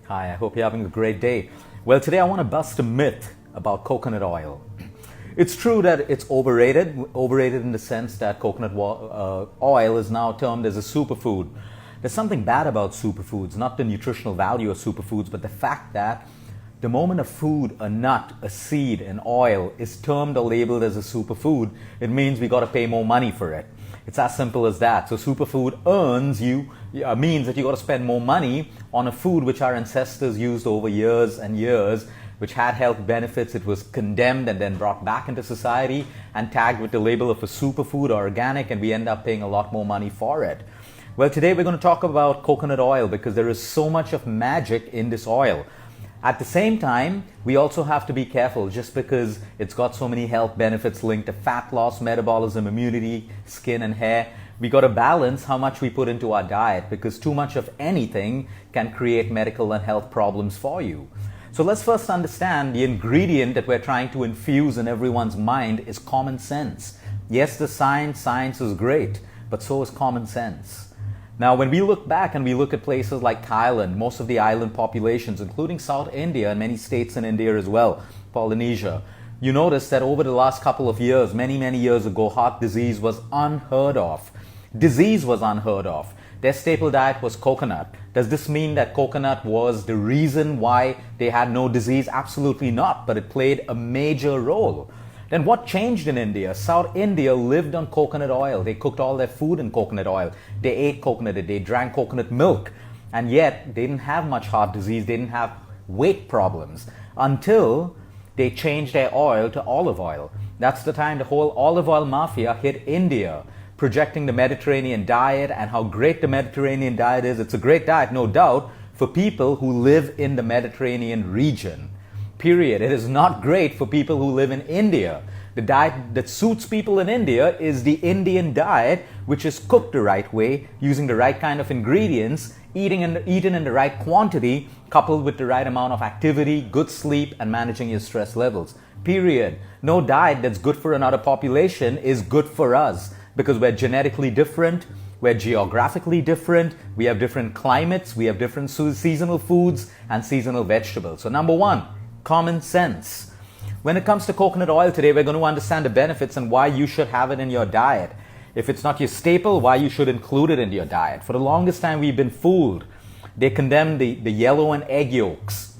Hi, I hope you're having a great day. Well, today I want to bust a myth about coconut oil. It's true that it's overrated in the sense that coconut oil is now termed as a superfood. There's something bad about superfoods, not the nutritional value of superfoods, but the fact that the moment a food, a nut, a seed, an oil is termed or labeled as a superfood, it means we got to pay more money for it. It's as simple as that. So superfood means that you got to spend more money on a food which our ancestors used over years and years, which had health benefits. It was condemned and then brought back into society and tagged with the label of a superfood or organic, and we end up paying a lot more money for it. Well, today we're going to talk about coconut oil because there is so much of magic in this oil. At the same time, we also have to be careful just because it's got so many health benefits linked to fat loss, metabolism, immunity, skin and hair. We got to balance how much we put into our diet because too much of anything can create medical and health problems for you. So let's first understand the ingredient that we're trying to infuse in everyone's mind is common sense. Yes, the science is great, but so is common sense. Now, when we look back and we look at places like Thailand, most of the island populations, including South India and many states in India as well, Polynesia, you notice that over the last couple of years, many years ago, heart disease was unheard of. Disease was unheard of. Their staple diet was coconut. Does this mean that coconut was the reason why they had no disease? Absolutely not, but it played a major role. Then what changed in India? South India lived on coconut oil. They cooked all their food in coconut oil. They ate coconut, they drank coconut milk. And yet, they didn't have much heart disease. They didn't have weight problems until they changed their oil to olive oil. That's the time the whole olive oil mafia hit India, projecting the Mediterranean diet and how great the Mediterranean diet is. It's a great diet, no doubt, for people who live in the Mediterranean region. Period. It is not great for people who live in India. The diet that suits people in India is the Indian diet, which is cooked the right way, using the right kind of ingredients, eaten in the right quantity, coupled with the right amount of activity, good sleep, and managing your stress levels. Period. No diet that's good for another population is good for us because we're genetically different, we're geographically different, we have different climates, we have different seasonal foods and seasonal vegetables. So number one, common sense. When it comes to coconut oil today, we're going to understand the benefits and why you should have it in your diet. If it's not your staple, why you should include it in your diet. For the longest time, we've been fooled. They condemn the yellow and egg yolks.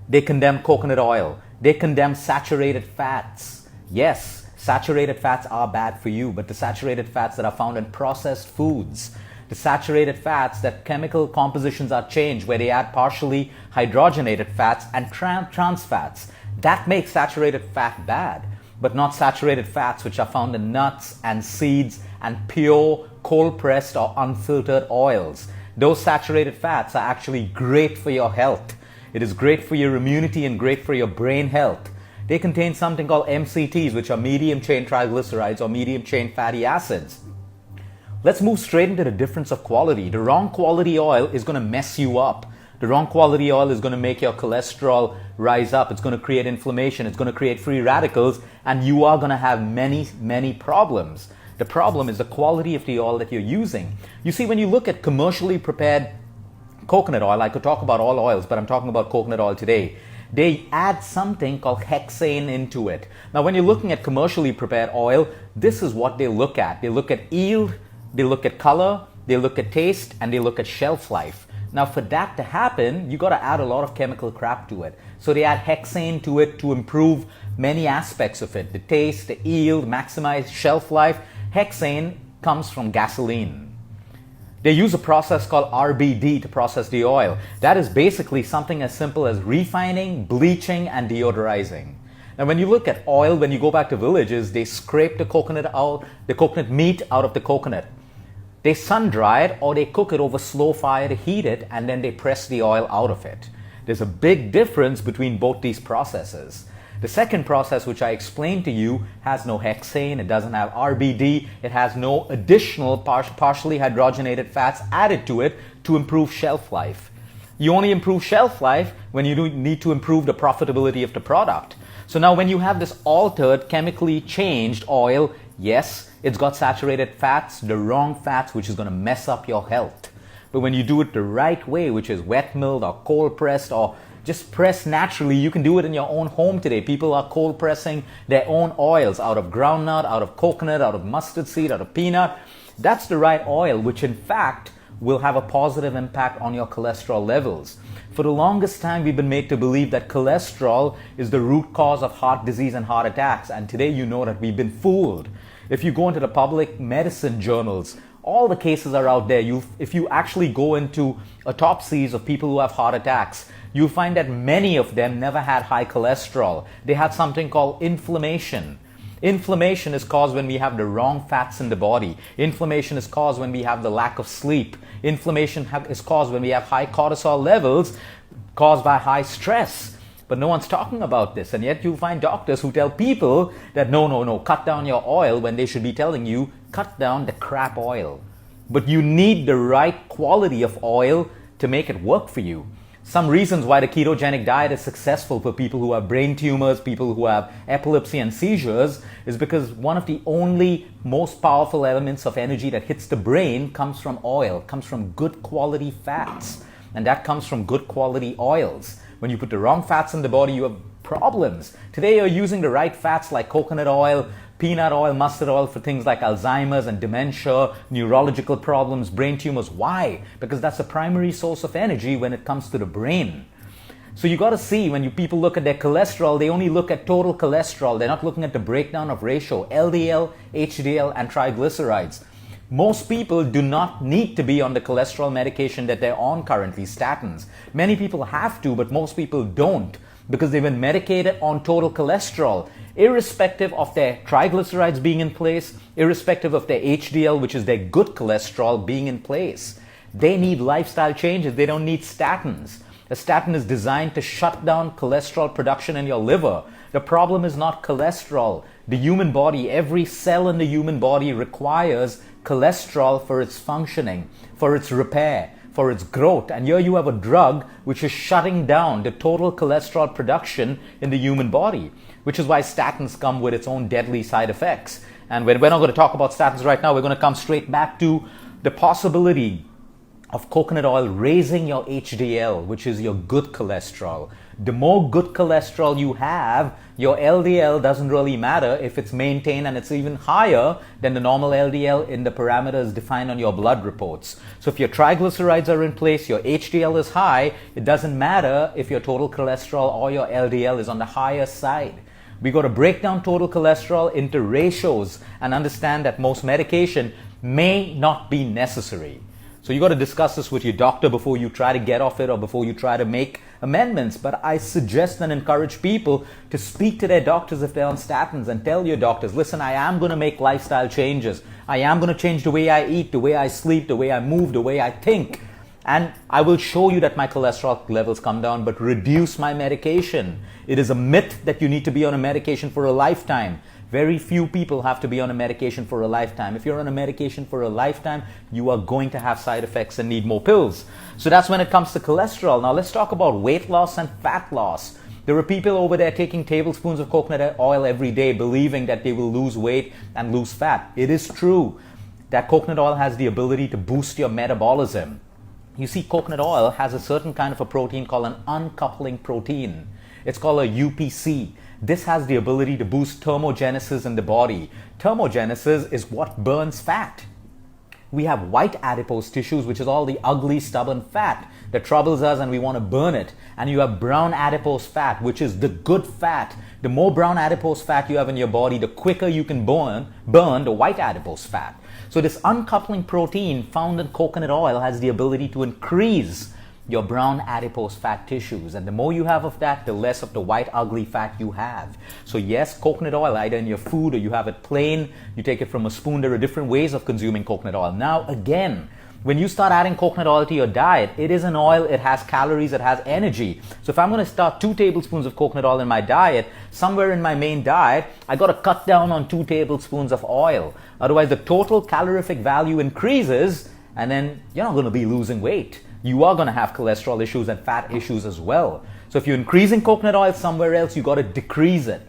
They condemn coconut oil. They condemn saturated fats. Yes, saturated fats are bad for you, but the saturated fats that are found in processed foods, the saturated fats that chemical compositions are changed where they add partially hydrogenated fats and trans fats. That makes saturated fat bad, but not saturated fats which are found in nuts and seeds and pure cold pressed or unfiltered oils. Those saturated fats are actually great for your health. It is great for your immunity and great for your brain health. They contain something called MCTs, which are medium chain triglycerides or medium chain fatty acids. Let's move straight into the difference of quality. The wrong quality oil is going to mess you up. The wrong quality oil is going to make your cholesterol rise up. It's going to create inflammation. It's going to create free radicals, and you are going to have many problems. The problem is the quality of the oil that you're using. You see, when you look at commercially prepared coconut oil, I could talk about all oils, but I'm talking about coconut oil today. They add something called hexane into it. Now, when you're looking at commercially prepared oil, this is what they look at. They look at yield, they look at color, they look at taste, and they look at shelf life. Now, for that to happen, you got to add a lot of chemical crap to it. So they add hexane to it to improve many aspects of it. The taste, the yield, maximize shelf life. Hexane comes from gasoline. They use a process called RBD to process the oil. That is basically something as simple as refining, bleaching, and deodorizing. Now, when you look at oil, when you go back to villages, they scrape the coconut meat out of the coconut. They sun dry it or they cook it over slow fire to heat it, and then they press the oil out of it. There's a big difference between both these processes. The second process, which I explained to you, has no hexane, it doesn't have RBD, it has no additional partially hydrogenated fats added to it to improve shelf life. You only improve shelf life when you need to improve the profitability of the product. So now when you have this altered, chemically changed oil, yes, it's got saturated fats, the wrong fats, which is going to mess up your health. But when you do it the right way, which is wet milled or cold pressed or just pressed naturally, you can do it in your own home today. People are cold pressing their own oils out of groundnut, out of coconut, out of mustard seed, out of peanut. That's the right oil, which in fact will have a positive impact on your cholesterol levels. For the longest time, we've been made to believe that cholesterol is the root cause of heart disease and heart attacks. And today you know that we've been fooled. If you go into the public medicine journals, all the cases are out there. If you actually go into autopsies of people who have heart attacks, you'll find that many of them never had high cholesterol. They had something called inflammation. Inflammation is caused when we have the wrong fats in the body. Inflammation is caused when we have the lack of sleep. Inflammation is caused when we have high cortisol levels caused by high stress. But no one's talking about this. And yet you'll find doctors who tell people that no, cut down your oil, when they should be telling you, cut down the crap oil. But you need the right quality of oil to make it work for you. Some reasons why the ketogenic diet is successful for people who have brain tumors, people who have epilepsy and seizures, is because one of the only most powerful elements of energy that hits the brain comes from oil, comes from good quality fats. And that comes from good quality oils. When you put the wrong fats in the body, you have problems. Today you're using the right fats like coconut oil, peanut oil, mustard oil for things like Alzheimer's and dementia, neurological problems, brain tumors. Why? Because that's the primary source of energy when it comes to the brain. So you got to see, when people look at their cholesterol, they only look at total cholesterol. They're not looking at the breakdown of ratio, LDL, HDL, and triglycerides. Most people do not need to be on the cholesterol medication that they're on currently, statins. Many people have to, but most people don't, because they've been medicated on total cholesterol, irrespective of their triglycerides being in place, irrespective of their HDL, which is their good cholesterol, being in place. They need lifestyle changes. They don't need statins. A statin is designed to shut down cholesterol production in your liver. The problem is not cholesterol. The human body, every cell in the human body requires cholesterol for its functioning, for its repair, for its growth. And here you have a drug which is shutting down the total cholesterol production in the human body, which is why statins come with its own deadly side effects. And we're not going to talk about statins right now. We're going to come straight back to the possibility of coconut oil raising your HDL, which is your good cholesterol. The more good cholesterol you have, your LDL doesn't really matter if it's maintained, and it's even higher than the normal LDL in the parameters defined on your blood reports. So if your triglycerides are in place, your HDL is high, it doesn't matter if your total cholesterol or your LDL is on the higher side. We got to break down total cholesterol into ratios and understand that most medication may not be necessary. So you got to discuss this with your doctor before you try to get off it or before you try to make amendments. But I suggest and encourage people to speak to their doctors if they're on statins and tell your doctors, listen, I am going to make lifestyle changes. I am going to change the way I eat, the way I sleep, the way I move, the way I think. And I will show you that my cholesterol levels come down, but reduce my medication. It is a myth that you need to be on a medication for a lifetime. Very few people have to be on a medication for a lifetime. If you're on a medication for a lifetime, you are going to have side effects and need more pills. So that's when it comes to cholesterol. Now let's talk about weight loss and fat loss. There are people over there taking tablespoons of coconut oil every day, believing that they will lose weight and lose fat. It is true that coconut oil has the ability to boost your metabolism. You see, coconut oil has a certain kind of a protein called an uncoupling protein. It's called a UPC. This has the ability to boost thermogenesis in the body. Thermogenesis is what burns fat. We have white adipose tissues, which is all the ugly, stubborn fat that troubles us and we want to burn it. And you have brown adipose fat, which is the good fat. The more brown adipose fat you have in your body, the quicker you can burn the white adipose fat. So this uncoupling protein found in coconut oil has the ability to increase your brown adipose fat tissues, and the more you have of that, the less of the white ugly fat you have. So yes, coconut oil, either in your food or you have it plain, you take it from a spoon. There are different ways of consuming coconut oil. Now again, when you start adding coconut oil to your diet, it is an oil, it has calories, it has energy. So if I'm going to start 2 tablespoons of coconut oil in my diet, somewhere in my main diet, I got to cut down on 2 tablespoons of oil. Otherwise the total calorific value increases, and then you're not going to be losing weight. You are going to have cholesterol issues and fat issues as well. So if you're increasing coconut oil somewhere else, you got to decrease it.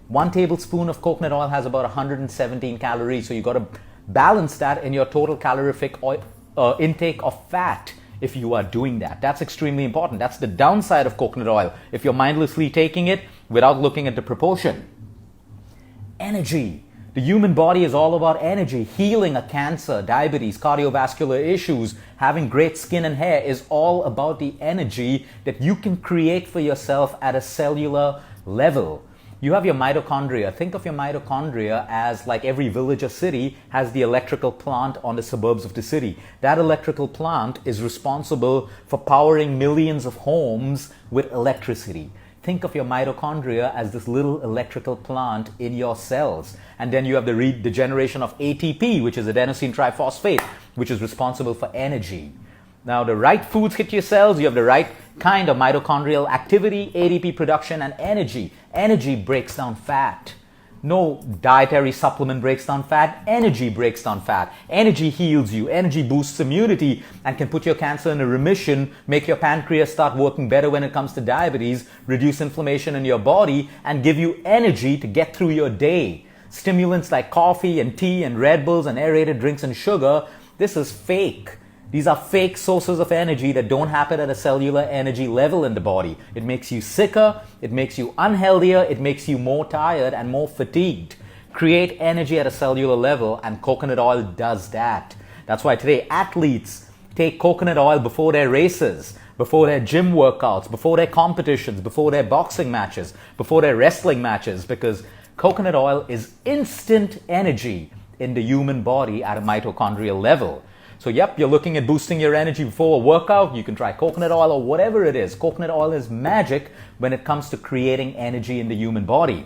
1 tablespoon of coconut oil has about 117 calories. So you got to balance that in your total calorific intake of fat if you are doing that. That's extremely important. That's the downside of coconut oil if you're mindlessly taking it without looking at the proportion. Energy. The human body is all about energy. Healing a cancer, diabetes, cardiovascular issues, having great skin and hair is all about the energy that you can create for yourself at a cellular level. You have your mitochondria. Think of your mitochondria as like every village or city has the electrical plant on the suburbs of the city. That electrical plant is responsible for powering millions of homes with electricity. Think of your mitochondria as this little electrical plant in your cells. And then you have the generation of ATP, which is adenosine triphosphate, which is responsible for energy. Now, the right foods hit your cells, you have the right kind of mitochondrial activity, ADP production, and energy. Energy breaks down fat. No dietary supplement breaks down fat. Energy breaks down fat. Energy heals you. Energy boosts immunity and can put your cancer in a remission, make your pancreas start working better when it comes to diabetes, reduce inflammation in your body, and give you energy to get through your day. Stimulants like coffee and tea and Red Bulls and aerated drinks and sugar, this is fake. These are fake sources of energy that don't happen at a cellular energy level in the body. It makes you sicker, it makes you unhealthier, it makes you more tired and more fatigued. Create energy at a cellular level, and coconut oil does that. That's why today athletes take coconut oil before their races, before their gym workouts, before their competitions, before their boxing matches, before their wrestling matches, because coconut oil is instant energy in the human body at a mitochondrial level. So yep, you're looking at boosting your energy before a workout. You can try coconut oil or whatever it is. Coconut oil is magic when it comes to creating energy in the human body.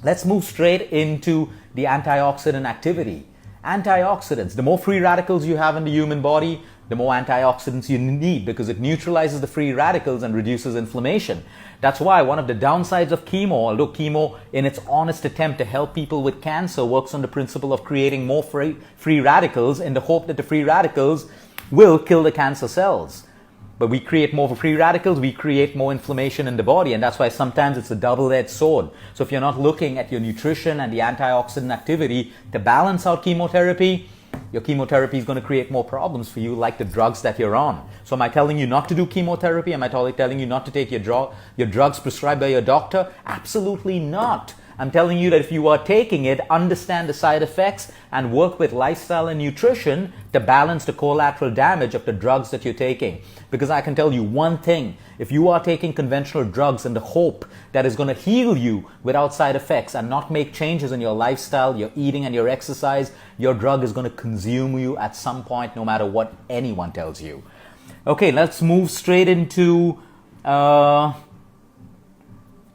Let's move straight into the antioxidant activity. Antioxidants, the more free radicals you have in the human body, the more antioxidants you need, because it neutralizes the free radicals and reduces inflammation. That's why one of the downsides of chemo, although chemo in its honest attempt to help people with cancer works on the principle of creating more free radicals in the hope that the free radicals will kill the cancer cells. But we create more free radicals, we create more inflammation in the body, and that's why sometimes it's a double-edged sword. So if you're not looking at your nutrition and the antioxidant activity to balance out chemotherapy, your chemotherapy is going to create more problems for you, like the drugs that you're on. So am I telling you not to do chemotherapy? Am I telling you not to take your drugs prescribed by your doctor? Absolutely not. I'm telling you that if you are taking it, understand the side effects and work with lifestyle and nutrition to balance the collateral damage of the drugs that you're taking. Because I can tell you one thing, if you are taking conventional drugs in the hope that is going to heal you without side effects and not make changes in your lifestyle, your eating and your exercise, your drug is going to consume you at some point, no matter what anyone tells you. Okay, let's move straight into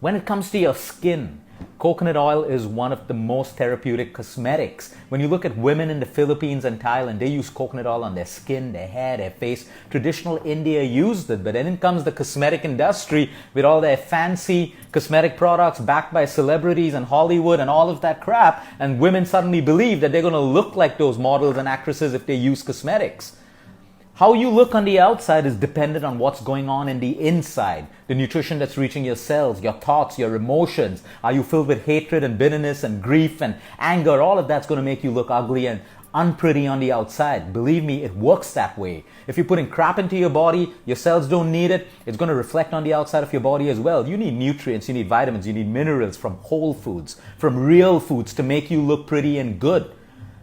when it comes to your skin. Coconut oil is one of the most therapeutic cosmetics. When you look at women in the Philippines and Thailand, they use coconut oil on their skin, their hair, their face. Traditional India used it, but then in comes the cosmetic industry with all their fancy cosmetic products backed by celebrities and Hollywood and all of that crap, and women suddenly believe that they're going to look like those models and actresses if they use cosmetics. How you look on the outside is dependent on what's going on in the inside. The nutrition that's reaching your cells, your thoughts, your emotions. Are you filled with hatred and bitterness and grief and anger? All of that's going to make you look ugly and unpretty on the outside. Believe me, it works that way. If you're putting crap into your body, your cells don't need it, it's going to reflect on the outside of your body as well. You need nutrients, you need vitamins, you need minerals from whole foods, from real foods to make you look pretty and good.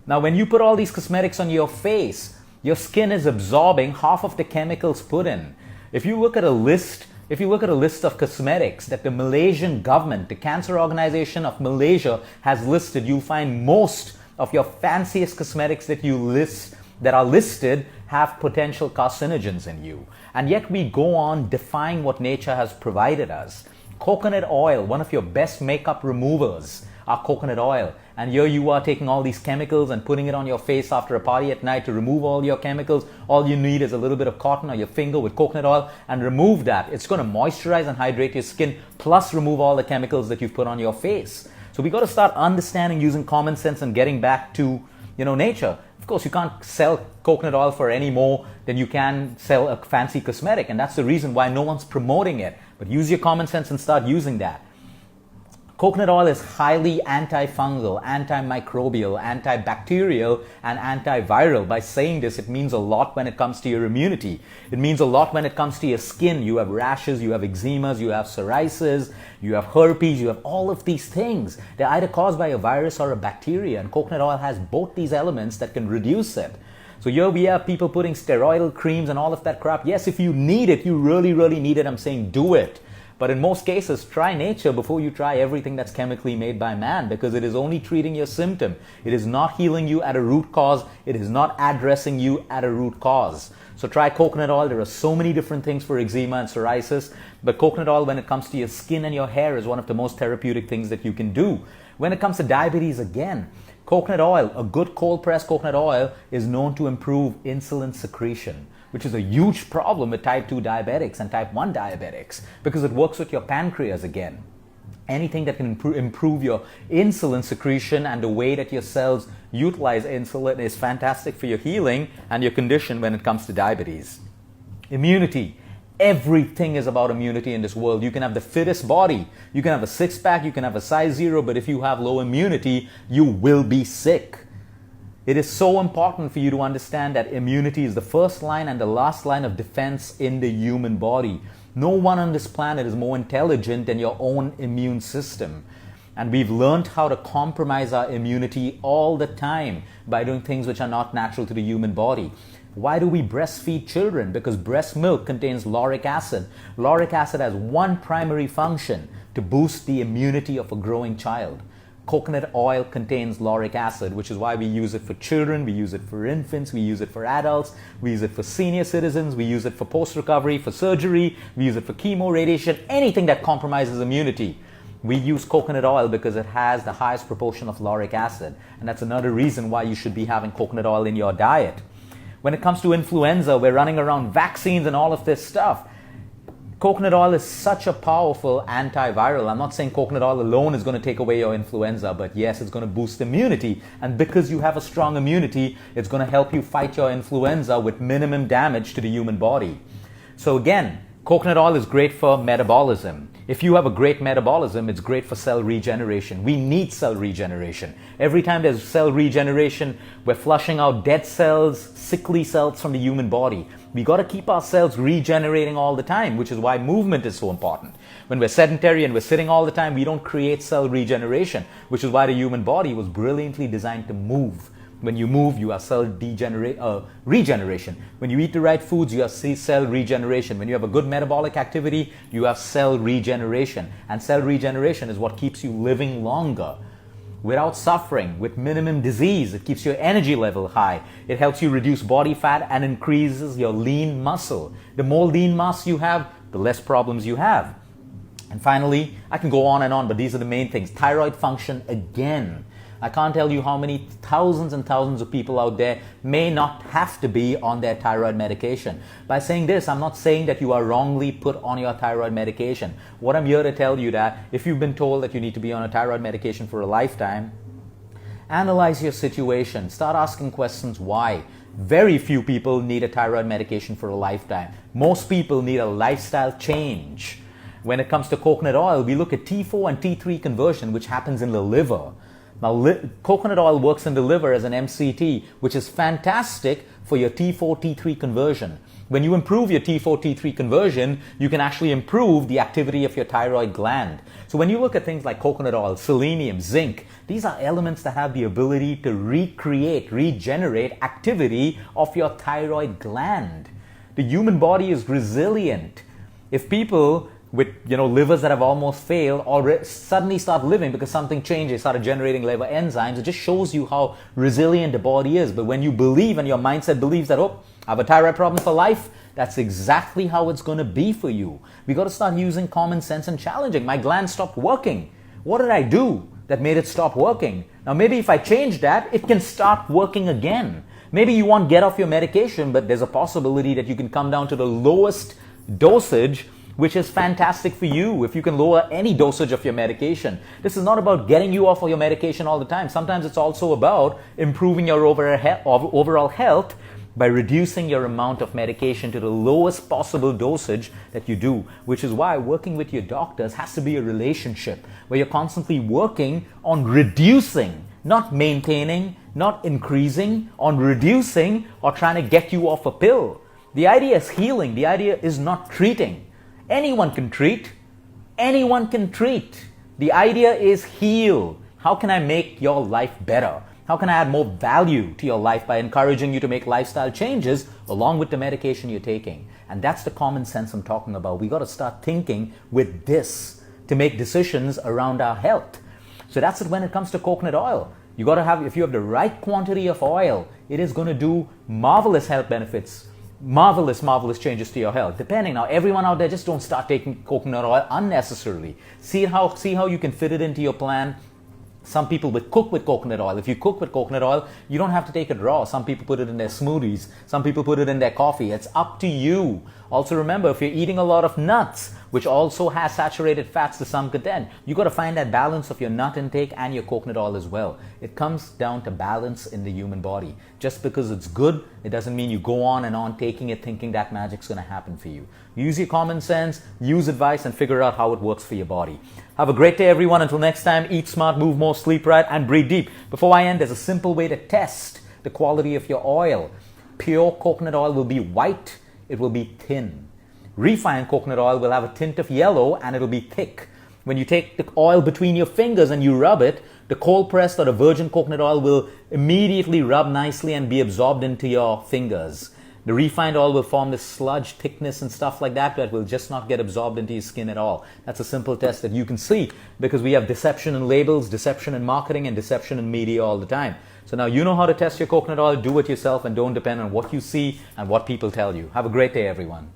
Now, when you put all these cosmetics on your face, your skin is absorbing half of the chemicals put in. If you look at a list of cosmetics that the Malaysian government, the Cancer Organization of Malaysia has listed, you'll find most of your fanciest cosmetics that are listed have potential carcinogens in you. And yet we go on defying what nature has provided us. Coconut oil, one of your best makeup removers, are coconut oil. And here you are taking all these chemicals and putting it on your face after a party at night to remove all your chemicals. All you need is a little bit of cotton or your finger with coconut oil and remove that. It's going to moisturize and hydrate your skin, plus remove all the chemicals that you've put on your face. So we got to start understanding, using common sense and getting back to, nature. Of course, you can't sell coconut oil for any more than you can sell a fancy cosmetic, and that's the reason why no one's promoting it. But use your common sense and start using that. Coconut oil is highly antifungal, antimicrobial, antibacterial, and antiviral. By saying this, it means a lot when it comes to your immunity. It means a lot when it comes to your skin. You have rashes, you have eczemas, you have psoriasis, you have herpes, you have all of these things. They're either caused by a virus or a bacteria, and coconut oil has both these elements that can reduce it. So here we have people putting steroidal creams and all of that crap. Yes, if you need it, you really, really need it, I'm saying do it. But in most cases, try nature before you try everything that's chemically made by man, because it is only treating your symptom. It is not healing you at a root cause. It is not addressing you at a root cause. So try coconut oil. There are so many different things for eczema and psoriasis, but coconut oil, when it comes to your skin and your hair, is one of the most therapeutic things that you can do. When it comes to diabetes, again, coconut oil, a good cold pressed coconut oil, is known to improve insulin secretion, which is a huge problem with type 2 diabetics and type 1 diabetics, because it works with your pancreas again. Anything that can improve your insulin secretion and the way that your cells utilize insulin is fantastic for your healing and your condition when it comes to diabetes. Immunity. Everything is about immunity in this world. You can have the fittest body, you can have a six-pack, you can have a size 0, but if you have low immunity, you will be sick. It is so important for you to understand that immunity is the first line and the last line of defense in the human body. No one on this planet is more intelligent than your own immune system. And we've learned how to compromise our immunity all the time by doing things which are not natural to the human body. Why do we breastfeed children? Because breast milk contains lauric acid. Lauric acid has one primary function: to boost the immunity of a growing child. Coconut oil contains lauric acid, which is why we use it for children, we use it for infants, we use it for adults, we use it for senior citizens, we use it for post-recovery, for surgery, we use it for chemo, radiation, anything that compromises immunity. We use coconut oil because it has the highest proportion of lauric acid, and that's another reason why you should be having coconut oil in your diet. When it comes to influenza, we're running around vaccines and all of this stuff. Coconut oil is such a powerful antiviral. I'm not saying coconut oil alone is going to take away your influenza, but yes, it's going to boost immunity. And because you have a strong immunity, it's going to help you fight your influenza with minimum damage to the human body. So again, coconut oil is great for metabolism. If you have a great metabolism, it's great for cell regeneration. We need cell regeneration. Every time there's cell regeneration, we're flushing out dead cells, sickly cells from the human body. We got to keep our cells regenerating all the time, which is why movement is so important. When we're sedentary and we're sitting all the time, we don't create cell regeneration, which is why the human body was brilliantly designed to move. When you move, you have cell regeneration. When you eat the right foods, you have cell regeneration. When you have a good metabolic activity, you have cell regeneration. And cell regeneration is what keeps you living longer, without suffering, with minimum disease. It keeps your energy level high. It helps you reduce body fat and increases your lean muscle. The more lean mass you have, the less problems you have. And finally, I can go on and on, but these are the main things. Thyroid function, again. I can't tell you how many thousands and thousands of people out there may not have to be on their thyroid medication. By saying this, I'm not saying that you are wrongly put on your thyroid medication. What I'm here to tell you that if you've been told that you need to be on a thyroid medication for a lifetime, analyze your situation. Start asking questions why. Very few people need a thyroid medication for a lifetime. Most people need a lifestyle change. When it comes to coconut oil, we look at T4 and T3 conversion, which happens in the liver. Now, coconut oil works in the liver as an MCT, which is fantastic for your T4, T3 conversion. When you improve your T4, T3 conversion, you can actually improve the activity of your thyroid gland. So when you look at things like coconut oil, selenium, zinc, these are elements that have the ability to regenerate activity of your thyroid gland. The human body is resilient. If people with livers that have almost failed or suddenly start living because something changed, they started generating liver enzymes, it just shows you how resilient the body is. But when you believe and your mindset believes that, I have a thyroid problem for life, that's exactly how it's going to be for you. We got to start using common sense and challenging. My gland stopped working. What did I do that made it stop working? Now maybe if I change that, it can start working again. Maybe you won't get off your medication, but there's a possibility that you can come down to the lowest dosage, which is fantastic for you if you can lower any dosage of your medication. This is not about getting you off of your medication all the time. Sometimes it's also about improving your overall health by reducing your amount of medication to the lowest possible dosage that you do, which is why working with your doctors has to be a relationship where you're constantly working on reducing, not maintaining, not increasing, on reducing or trying to get you off a pill. The idea is healing. The idea is not treating. Anyone can treat. Anyone can treat. The idea is heal. How can I make your life better? How can I add more value to your life by encouraging you to make lifestyle changes along with the medication you're taking? And that's the common sense I'm talking about. We got to start thinking with this to make decisions around our health. So that's it when it comes to coconut oil. You got to have, if you have the right quantity of oil, it is going to do marvelous health benefits, marvelous changes to your health. Depending now, everyone out there, just don't start taking coconut oil unnecessarily. See how you can fit it into your plan. Some people would cook with coconut oil. If you cook with coconut oil, you don't have to take it raw. Some people put it in their smoothies. Some people put it in their coffee. It's up to you. Also remember, if you're eating a lot of nuts, which also has saturated fats to some extent, you got to find that balance of your nut intake and your coconut oil as well. It comes down to balance in the human body. Just because it's good, it doesn't mean you go on and on taking it thinking that magic's going to happen for you. Use your common sense, use advice, and figure out how it works for your body. Have a great day, everyone. Until next time, eat smart, move more, sleep right, and breathe deep. Before I end, there's a simple way to test the quality of your oil. Pure coconut oil will be white. It will be thin. Refined coconut oil will have a tint of yellow and it'll be thick. When you take the oil between your fingers and you rub it, the cold pressed or the virgin coconut oil will immediately rub nicely and be absorbed into your fingers. The refined oil will form this sludge, thickness and stuff like that will just not get absorbed into your skin at all. That's a simple test that you can see because we have deception in labels, deception in marketing, and deception in media all the time. So now you know how to test your coconut oil. Do it yourself and don't depend on what you see and what people tell you. Have a great day, everyone.